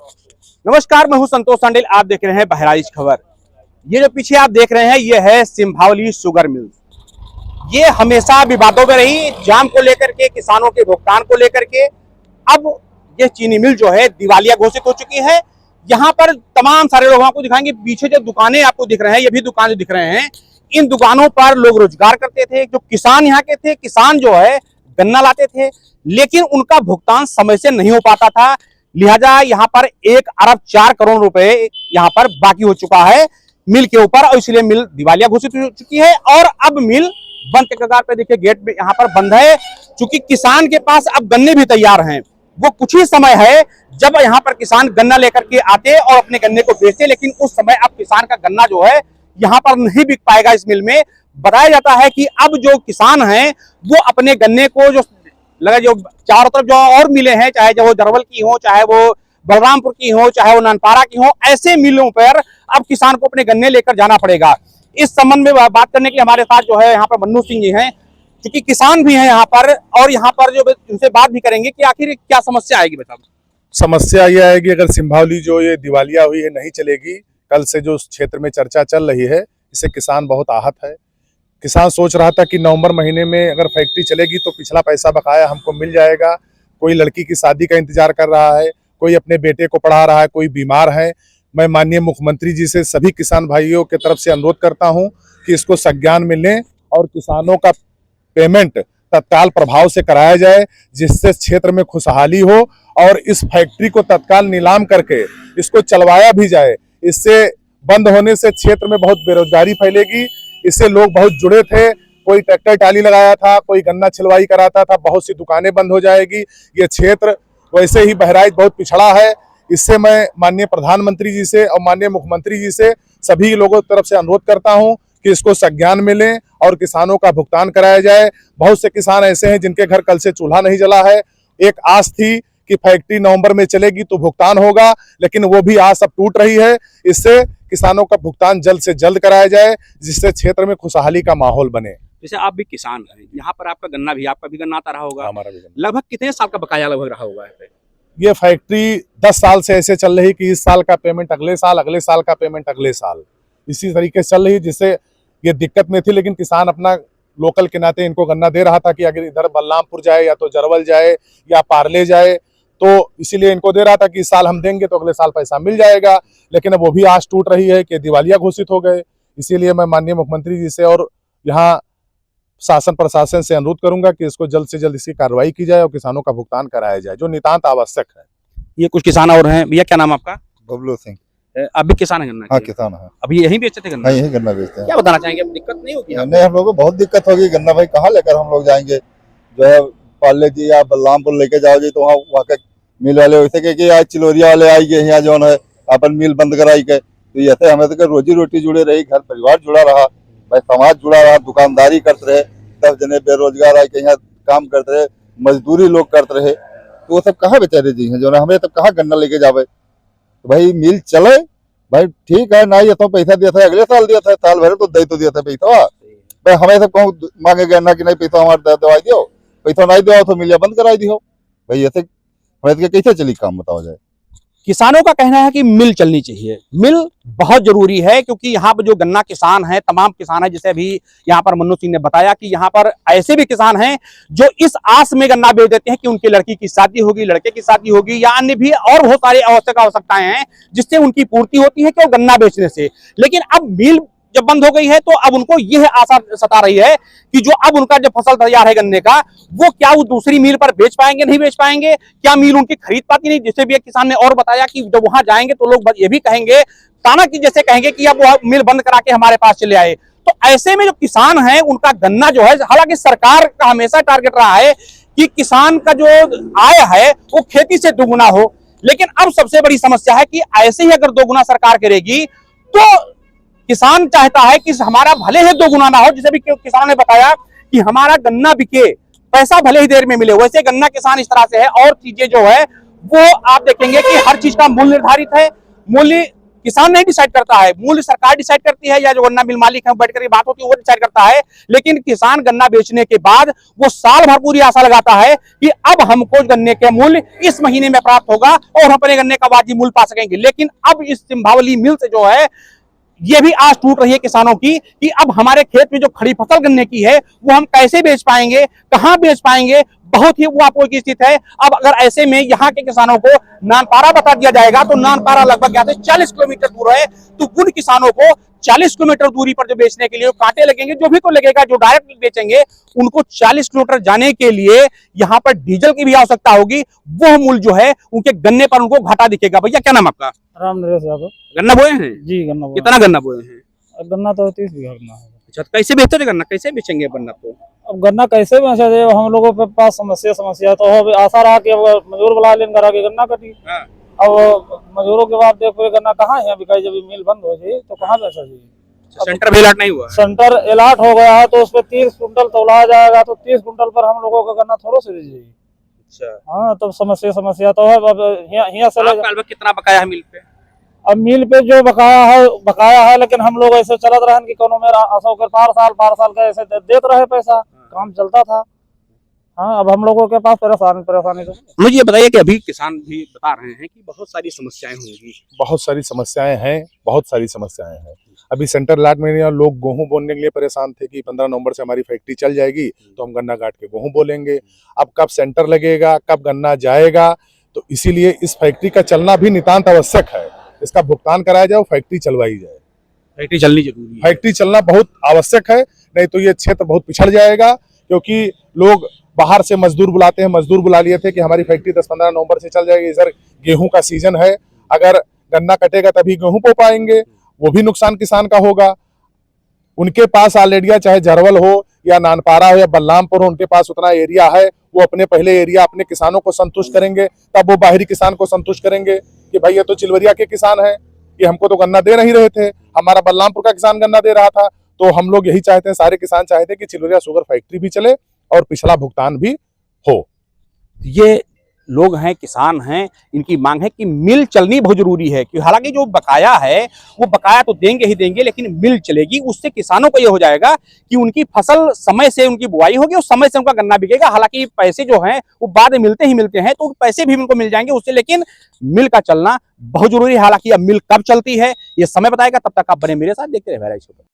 नमस्कार, मैं हूं संतोष सांडिल। आप देख रहे हैं बहराइच खबर। ये जो पीछे आप देख रहे हैं ये है सिंभावली शुगर मिल। ये हमेशा विवादों में रही, जाम को लेकर के, किसानों के भुगतान को लेकर के। अब ये चीनी मिल जो है दिवालिया घोषित हो चुकी है। यहाँ पर तमाम सारे लोगों को दिखाएंगे। पीछे जो दुकानें आपको दिख रहे हैं, ये भी दुकानें दिख रहे हैं। इन दुकानों पर लोग रोजगार करते थे। जो किसान यहाँ के थे, किसान जो है गन्ना लाते थे, लेकिन उनका भुगतान समय से नहीं हो पाता था। लिहाजा यहाँ पर 1 अरब 4 करोड़ रुपए यहाँ पर बाकी हो चुका है मिल के ऊपर, और इसलिए मिल दिवालिया घोषित हो चुकी है। और अब मिल बंद के कगार पे, देखिए गेट पे यहाँ पर बंद है। चूंकि किसान के पास अब गन्ने भी तैयार हैं। वो कुछ ही समय है जब यहाँ पर किसान गन्ना लेकर के आते और अपने गन्ने को बेचते, लेकिन उस समय अब किसान का गन्ना जो है यहाँ पर नहीं बिक पाएगा इस मिल में। बताया जाता है कि अब जो किसान हैं वो अपने गन्ने को जो चारों तरफ जो और मिलें हैं, चाहे जो वो जरवल की हो, चाहे वो बलरामपुर की हो, चाहे वो नानपारा की हो, ऐसे मिलों पर अब किसान को अपने गन्ने लेकर जाना पड़ेगा। इस संबंध में बात करने के लिए हमारे साथ जो है यहाँ पर मन्नू सिंह जी हैं, क्योंकि किसान भी हैं यहाँ पर, और यहाँ पर जो उनसे बात भी करेंगे कि आखिर क्या समस्या आएगी। बता, समस्या यह आएगी अगर सिंभावली जो ये दिवालिया हुई है नहीं चलेगी। कल से जो क्षेत्र में चर्चा चल रही है, इससे किसान बहुत आहत है। किसान सोच रहा था कि नवंबर महीने में अगर फैक्ट्री चलेगी तो पिछला पैसा बकाया हमको मिल जाएगा। कोई लड़की की शादी का इंतजार कर रहा है, कोई अपने बेटे को पढ़ा रहा है, कोई बीमार है। मैं माननीय मुख्यमंत्री जी से सभी किसान भाइयों की तरफ से अनुरोध करता हूं कि इसको संज्ञान में लें और किसानों का पेमेंट तत्काल प्रभाव से कराया जाए, जिससे क्षेत्र में खुशहाली हो और इस फैक्ट्री को तत्काल नीलाम करके इसको चलवाया भी जाए। इससे बंद होने से क्षेत्र में बहुत बेरोजगारी फैलेगी। इससे लोग बहुत जुड़े थे, कोई ट्रैक्टर टाली लगाया था, कोई गन्ना छिलवाई कराता था, बहुत सी दुकानें बंद हो जाएगी। ये क्षेत्र वैसे ही बहराइच बहुत पिछड़ा है। इससे मैं माननीय प्रधानमंत्री जी से और माननीय मुख्यमंत्री जी से सभी लोगों की तरफ से अनुरोध करता हूं कि इसको संज्ञान में लें और किसानों का भुगतान कराया जाए। बहुत से किसान ऐसे हैं जिनके घर कल से चूल्हा नहीं जला है। एक आस थी कि फैक्ट्री नवंबर में चलेगी तो भुगतान होगा, लेकिन वो भी आस अब टूट रही है। इससे किसानों का भुगतान जल्द से जल्द कराया जाए, जिससे क्षेत्र में खुशहाली का माहौल बने। जैसे आप भी किसान हैं, यहाँ पर आपका गन्ना भी, आपका भी गन्ना आता रहा होगा, हमारा भी गन्ना। लगभग कितने साल का बकाया लगभग रहा होगा? ये फैक्ट्री 10 साल से ऐसे चल रही कि इस साल का पेमेंट अगले साल, अगले साल का पेमेंट अगले साल, इसी तरीके से चल रही, जिससे ये दिक्कत में थी। लेकिन किसान अपना लोकल के नाते इनको गन्ना दे रहा था कि अगर इधर बलरामपुर जाए या तो जरवल जाए या पार्ले जाए, तो इसीलिए इनको दे रहा था कि इस साल हम देंगे तो अगले साल पैसा मिल जाएगा। लेकिन अब वो भी आस टूट रही है कि दिवालिया घोषित हो गए। इसीलिए मैं माननीय मुख्यमंत्री जी से और यहाँ शासन प्रशासन से अनुरोध करूंगा कि इसको जल्द से जल्द इसकी कार्रवाई की जाए और किसानों का भुगतान कराया जाए, जो नितांत आवश्यक है। ये कुछ किसान और हैं। भैया, क्या नाम आपका? बबलू सिंह। आप भी किसान है गन्ना? हाँ, किसान है। अभी यहीं बेचते थे गन्ना? हाँ, यही गन्ना बेचते हैं। क्या बताना चाहेंगे, अब दिक्कत नहीं होगी? नहीं, हम लोगों को बहुत दिक्कत होगी। गन्ना भाई कहाँ लेकर हम लोग जाएंगे? जो है पार्ले जी या बलरामपुर लेके जाओगे तो वहाँ के मिल वाले वैसे कि आज चिलोरिया वाले आएंगे यहाँ जो है अपन मिल बंद कराई के, तो ऐसे हमें तो रोजी रोटी जुड़े रही, घर परिवार जुड़ा रहा, भाई समाज जुड़ा रहा, दुकानदारी करते रहे, सब जने बेरोजगार आए के यहाँ काम करते रहे, मजदूरी लोग करते रहे, तो वो सब कहाँ बेचारे जी हैं जो ना हमें तब कहाँ गन्ना लेके जावे? तो भाई मिल चले, भाई ठीक है ना, ये तो पैसा दिया था, अगले साल दिया था, साल भर तो दे तो दिया था पैसा। भाई हमें सब कहूँ मांगे गन्ना कि नहीं पैसा हमारे दवाई दियो, पैसा नहीं दिया तो मिलिया बंद कराई दियो। भाई ऐसे हमें कैसे चली काम, बताओ जाए। किसानों का कहना है कि मिल चलनी चाहिए। मिल बहुत जरूरी है, क्योंकि यहाँ पर जो गन्ना किसान हैं, तमाम किसान हैं, जैसे अभी यहाँ पर मन्नू सिंह ने बताया कि यहाँ पर ऐसे भी किसान हैं जो इस आस में गन्ना बेच देते हैं कि उनकी लड़की की शादी होगी, लड़के की शादी होगी, या अन्य भी और बहुत सारी आवश्यकताएं हैं जिससे उनकी पूर्ति होती है कि गन्ना बेचने से। लेकिन अब मिल जब बंद हो गई है तो अब उनको यह आशा सता रही है कि जो अब उनका जो फसल तैयार है गन्ने का, वो क्या वो दूसरी मिल पर बेच पाएंगे, नहीं बेच पाएंगे, क्या मिल उनकी खरीद पाती नहीं। जैसे भी एक किसान ने और बताया कि जब वहां जाएंगे तो लोग ये भी कहेंगे, ताना की जैसे कहेंगे कि अब वो मिल बंद करा के हमारे पास चले आए। तो ऐसे में जो किसान है उनका गन्ना जो है, हालांकि सरकार का हमेशा टारगेट रहा है कि किसान का जो आय है वो खेती से दोगुना हो, लेकिन अब सबसे बड़ी समस्या है कि ऐसे ही अगर दोगुना सरकार करेगी तो किसान चाहता है कि हमारा भले ही दोगुना ना हो। जैसे भी किसान ने बताया कि हमारा गन्ना बिके, पैसा भले ही देर में मिले, वैसे गन्ना किसान इस तरह से है। और चीजें जो है वो आप देखेंगे कि हर चीज का मूल्य निर्धारित है। मूल्य किसान नहीं डिसाइड करता है, मूल्य सरकार डिसाइड करती है या जो गन्ना मिल मालिक है बैठ कर बात होती है वो डिसाइड करता है। लेकिन किसान गन्ना बेचने के बाद वो साल भर पूरी आशा लगाता है कि अब हमको गन्ने के मूल्य इस महीने में प्राप्त होगा और हम अपने गन्ने का वाजिब मूल्य पा सकेंगे। लेकिन अब इस सिंभावली मिल से जो है ये भी आस टूट रही है किसानों की कि अब हमारे खेत में जो खड़ी फसल गन्ने की है वो हम कैसे बेच पाएंगे, कहां बेच पाएंगे, बहुत ही वापों की स्थिति है। अब अगर ऐसे में यहाँ के किसानों को नानपारा बता दिया जाएगा तो नानपारा लगभग यहाँ से 40 किलोमीटर दूर है, तो उन किसानों को 40 किलोमीटर दूरी पर जो बेचने के लिए कांटे लगेंगे, जो भी को लगेगा, जो डायरेक्ट बेचेंगे उनको 40 किलोमीटर जाने के लिए यहाँ पर डीजल की भी आवश्यकता होगी। वो मूल्य जो है उनके गन्ने पर उनको घाटा दिखेगा। भैया क्या नाम आपका? राम नरेश यादव। गन्ना बोए हैं? जी गन्ना बोए। कितना गन्ना बोए हैं? अब गन्ना तो 30 बीघा गन्ना है। अच्छा, तो कैसे बेचते थे गन्ना, कैसे बेचेंगे गन्ना को? अब गन्ना कैसे बेचा जाए, हम लोगों के पास समस्या तो अब आशा रहा कि अब मजदूर बुला लेंगे, घर आके गन्ना कटी। अब मजदूरों के बाद देखो गन्ना कहाँ है बिकाई, जब मिल बंद हो जाए तो कहाँ बेचा जाए। सेंटर भी अलर्ट नहीं हुआ? सेंटर अलर्ट हो गया है तो उस पर 30 कुंटल तोला जाएगा, तो 30 कुंटल पर हम लोगों का गन्ना थोड़ा से दे जाएगी। अच्छा, हाँ तब समस्या तो है। अब यहाँ से कितना बकाया है मिल पे? अब मिल पे जो बकाया है, लेकिन हम लोग ऐसे चलत रहे कि कोनो मेरा असो कर 12 साल का ऐसे देते रहे पैसा, काम चलता था। हाँ अब हम लोगों के पास परेशानी तो। मुझे ये बताइए कि अभी किसान भी बता रहे हैं कि बहुत सारी समस्याएं होंगी। बहुत सारी समस्याएं हैं, बहुत सारी समस्याएं हैं। अभी सेंटर लाट में लोग गेहूं बोने के लिए परेशान थे कि 15 नवंबर से हमारी फैक्ट्री चल जाएगी तो हम गन्ना काट के गेहूं बोलेंगे। अब कब सेंटर लगेगा, कब गन्ना जाएगा, तो इसीलिए इस फैक्ट्री का चलना भी नितांत आवश्यक है। इसका भुगतान कराया जाए, फैक्ट्री चलवाई जाए। फैक्ट्री चलनी जरूरी है, फैक्ट्री चलना बहुत आवश्यक है, नहीं तो ये क्षेत्र बहुत पिछड़ जाएगा। क्योंकि लोग बाहर से मजदूर बुलाते हैं, मजदूर बुला लिए थे कि हमारी फैक्ट्री 10-15 नवंबर से चल जाएगी। इधर गेहूं का सीजन है, अगर गन्ना कटेगा तभी गेहूं बो पाएंगे, वो भी नुकसान किसान का होगा। उनके पास ऑलरेडी चाहे झरवल हो या नानपारा हो या बलरामपुर हो, उनके पास उतना एरिया है, वो अपने पहले एरिया अपने किसानों को संतुष्ट करेंगे, तब वो बाहरी किसान को संतुष्ट करेंगे कि भाई ये तो चिलवरिया के किसान हैं, ये हमको तो गन्ना दे नहीं रहे थे, हमारा बलरामपुर का किसान गन्ना दे रहा था। तो हम लोग यही चाहते हैं, सारे किसान चाहते हैं कि चिलवरिया शुगर फैक्ट्री भी चले और पिछला भुगतान भी हो। ये लोग हैं, किसान हैं, इनकी मांग है कि मिल चलनी बहुत जरूरी है। कि हालांकि जो बकाया है वो बकाया तो देंगे ही देंगे, लेकिन मिल चलेगी, उससे किसानों को ये हो जाएगा कि उनकी फसल समय से उनकी बुआई होगी और समय से उनका गन्ना बिकेगा। हालांकि पैसे जो हैं वो बाद में मिलते ही मिलते हैं, तो पैसे भी उनको मिल जाएंगे उससे, लेकिन मिल का चलना बहुत जरूरी है। हालांकि अब मिल कब चलती है ये समय बताएगा। तब तक आप बने मेरे साथ, देखते रहे बहराइच खबर।